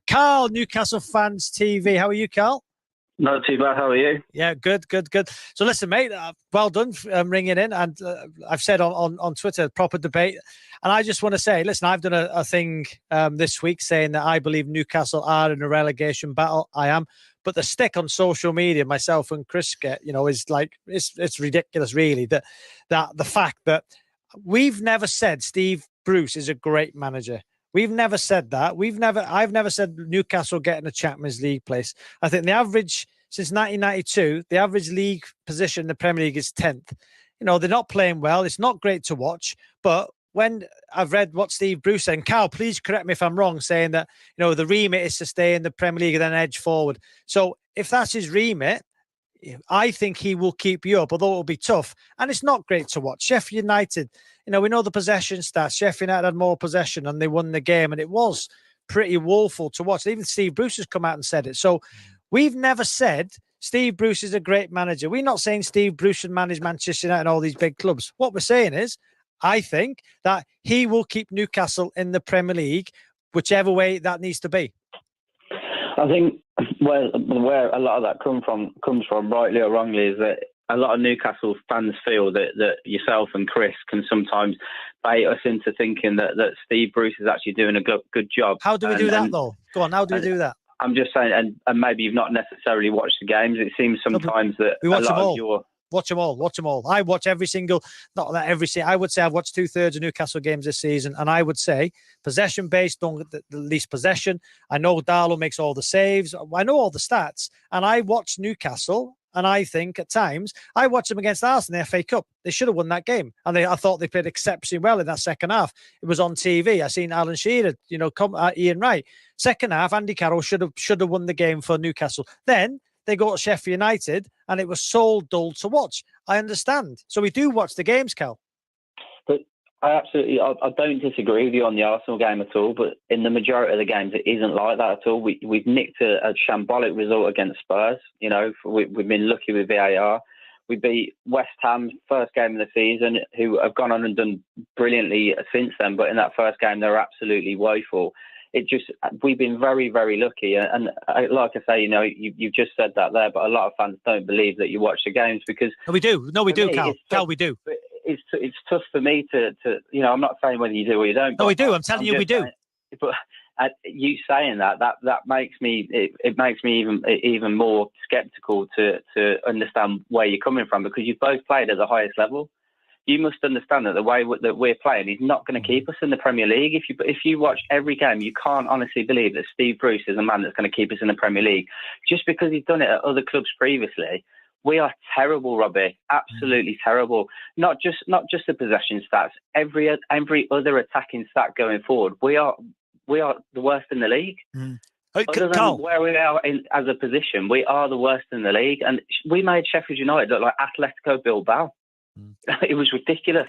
Karl, Newcastle Fans TV. How are you, Karl? Not too bad. How are you? Yeah, good. So listen, mate, well done ringing in. And I've said on Twitter, proper debate. And I just want to say, listen, I've done a thing this week saying that I believe Newcastle are in a relegation battle. I am. But the stick on social media, myself and Chris get, is like, it's ridiculous, really, that the fact that we've never said Steve Bruce is a great manager. We've never said that. I've never said Newcastle getting a Champions League place. I think the average since 1992, the average league position in the Premier League is 10th. They're not playing well. It's not great to watch. But when I've read what Steve Bruce said, and Karl, please correct me if I'm wrong, saying that, the remit is to stay in the Premier League and then edge forward. So if that's his remit, I think he will keep you up, although it'll be tough. And it's not great to watch. Sheffield United, we know the possession stats. Sheffield United had more possession and they won the game. And it was pretty woeful to watch. Even Steve Bruce has come out and said it. So we've never said Steve Bruce is a great manager. We're not saying Steve Bruce should manage Manchester United and all these big clubs. What we're saying is, I think that he will keep Newcastle in the Premier League, whichever way that needs to be. I think where a lot of that comes from, rightly or wrongly, is that a lot of Newcastle fans feel that yourself and Chris can sometimes bait us into thinking that Steve Bruce is actually doing a good job. How do we do that, though? Go on, how do we do that? I'm just saying, and maybe you've not necessarily watched the games. It seems sometimes that we watch them all. Watch them all. I watch every single, not that every single, I would say I've watched 2/3 of Newcastle games this season. And I would say possession-based, don't get the least possession. I know Darlow makes all the saves. I know all the stats. And I watch Newcastle, and I think at times, I watched them against Arsenal in the FA Cup. They should have won that game. And I thought they played exceptionally well in that second half. It was on TV. I seen Alan Shearer, Ian Wright. Second half, Andy Carroll should have won the game for Newcastle. Then they go to Sheffield United, and it was so dull to watch. I understand. So we do watch the games, Karl. But I don't disagree with you on the Arsenal game at all, but in the majority of the games, it isn't like that at all. We've nicked a shambolic result against Spurs. We've been lucky with VAR. We beat West Ham, first game of the season, who have gone on and done brilliantly since then. But in that first game, they were absolutely woeful. We've been very, very lucky. And like I say, you've just said that there, but a lot of fans don't believe that you watch the games because... No, we do, Karl. Karl, we do. It's tough for me to I'm not saying whether you do or you don't. No, we do. I'm telling you we do. But you saying that makes me, it makes me even more sceptical to understand where you're coming from, because you've both played at the highest level. You must understand that the way that we're playing is not going to keep us in the Premier League. If you watch every game, you can't honestly believe that Steve Bruce is a man that's going to keep us in the Premier League just because he's done it at other clubs previously. We are terrible, Robbie. Absolutely terrible. Not just the possession stats. Every other attacking stat going forward, we are the worst in the league. Other than where we are as a position, we are the worst in the league. And we made Sheffield United look like Atletico Bilbao. It was ridiculous.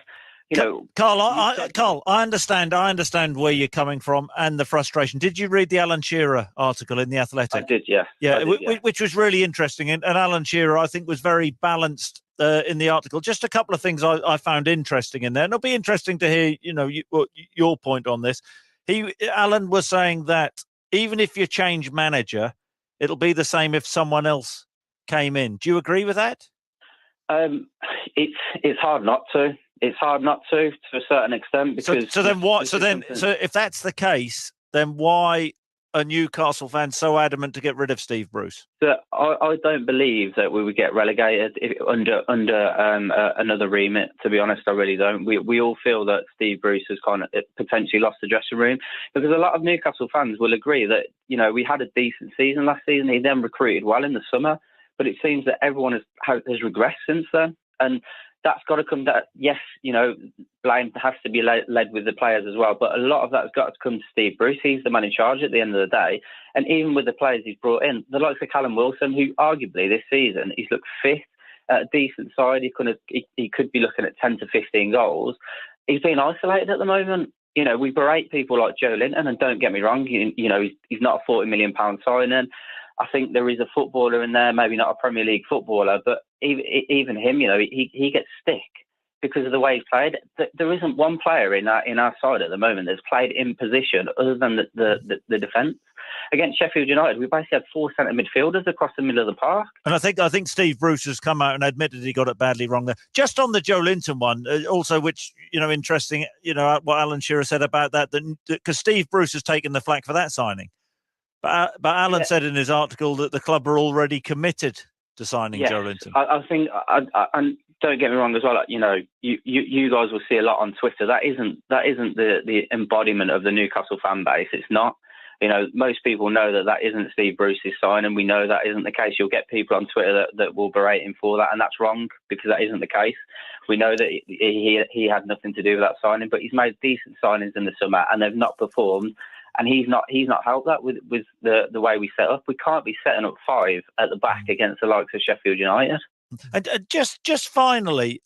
Karl, I understand where you're coming from and the frustration. Did you read the Alan Shearer article in The Athletic? I did, yeah. Which was really interesting. And Alan Shearer, I think, was very balanced in the article. Just a couple of things I found interesting in there. And it'll be interesting to hear, your point on this. Alan was saying that even if you change manager, it'll be the same if someone else came in. Do you agree with that? It's hard not to. It's hard not to a certain extent. Because so if that's the case, then why are Newcastle fans so adamant to get rid of Steve Bruce? I don't believe that we would get relegated under another remit. To be honest, I really don't. We all feel that Steve Bruce has kind of potentially lost the dressing room, because a lot of Newcastle fans will agree that we had a decent season last season. He then recruited well in the summer. But it seems that everyone has regressed since then. And that's got to come down. Yes, blame has to be led with the players as well. But a lot of that's got to come to Steve Bruce. He's the man in charge at the end of the day. And even with the players he's brought in, the likes of Callum Wilson, who arguably this season, he's looked fifth at a decent side. He could be looking at 10 to 15 goals. He's being isolated at the moment. We berate people like Joe Linton, and don't get me wrong, he's not a £40 million signing. I think there is a footballer in there, maybe not a Premier League footballer, but even him, he gets stick because of the way he's played. There isn't one player in our side at the moment that's played in position other than the defence. Against Sheffield United, we basically had 4 centre midfielders across the middle of the park. And I think Steve Bruce has come out and admitted he got it badly wrong there. Just on the Joe Linton one, also, which, interesting, what Alan Shearer said about that, because Steve Bruce has taken the flak for that signing. But Alan said in his article that the club are already committed to signing Joe Linton. I think, and don't get me wrong as well. You guys will see a lot on Twitter. That isn't the embodiment of the Newcastle fan base. It's not. Most people know that isn't Steve Bruce's sign, and we know that isn't the case. You'll get people on Twitter that will berate him for that, and that's wrong because that isn't the case. We know that he had nothing to do with that signing, but he's made decent signings in the summer, and they've not performed. And he's not helped that with the way we set up. We can't be setting up 5 at the back against the likes of Sheffield United. And just finally,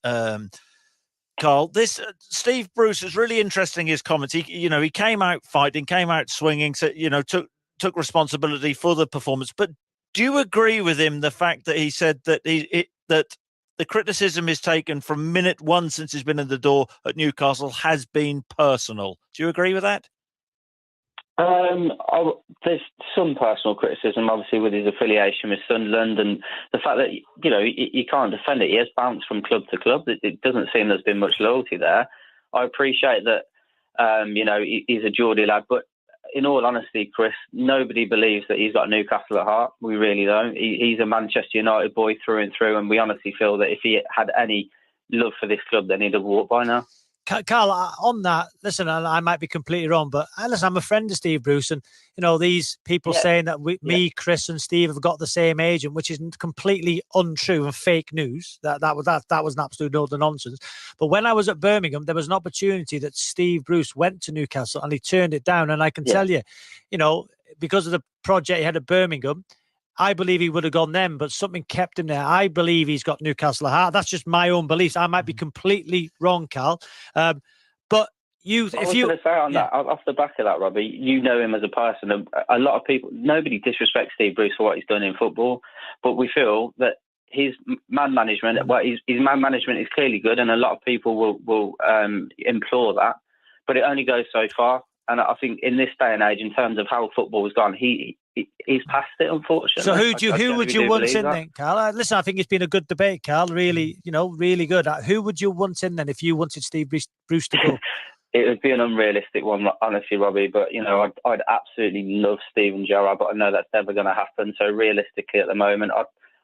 Karl, this Steve Bruce is really interesting. His comments. He came out fighting, came out swinging. So took responsibility for the performance. But do you agree with him? The fact that he said that that the criticism is taken from minute 1 since he's been in the door at Newcastle has been personal. Do you agree with that? There's some personal criticism, obviously, with his affiliation with Sunderland and the fact that you can't defend it. He has bounced from club to club. It doesn't seem there's been much loyalty there. I appreciate that. He's a Geordie lad, but in all honesty, Chris, nobody believes that he's got Newcastle at heart. We really don't. He's a Manchester United boy through and through, and we honestly feel that if he had any love for this club, then he'd have walked by now. Karl, on that, listen, I might be completely wrong, but listen, I'm a friend of Steve Bruce, and these people saying that me, Chris, and Steve have got the same agent, which is completely untrue and fake news. That was an absolute load of nonsense. But when I was at Birmingham, there was an opportunity that Steve Bruce went to Newcastle and he turned it down. And I can tell you, because of the project he had at Birmingham, I believe he would have gone then, but something kept him there. I believe he's got Newcastle at heart. That's just my own beliefs. I might be completely wrong, Karl. But I was going to say on that, off the back of that, Robbie, you know him as a person. A lot of people, nobody disrespects Steve Bruce for what he's done in football, but we feel that his man management, his man management is clearly good, and a lot of people will implore that, but it only goes so far. And I think in this day and age, in terms of how football has gone, he's past it, unfortunately. So who would you want in then, Karl? Listen, I think it's been a good debate, Karl. Really, really good. Who would you want in then if you wanted Steve Bruce to go? It would be an unrealistic one, honestly, Robbie. But I'd absolutely love Steve and Gerrard, but I know that's never going to happen. So realistically, at the moment,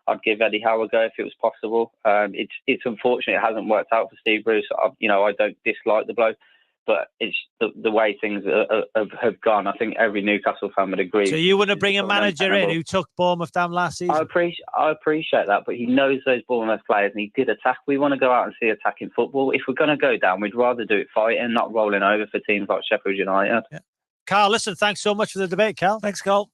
I'd give Eddie Howe a go if it was possible. It's unfortunate it hasn't worked out for Steve Bruce. I don't dislike the bloke, but it's the way things have gone. I think every Newcastle fan would agree. So you want to bring a manager in who took Bournemouth down last season? I appreciate that, but he knows those Bournemouth players and he did attack. We want to go out and see attacking football. If we're going to go down, we'd rather do it fighting, not rolling over for teams like Sheffield United. Yeah. Karl, listen, thanks so much for the debate, Karl. Thanks, Karl.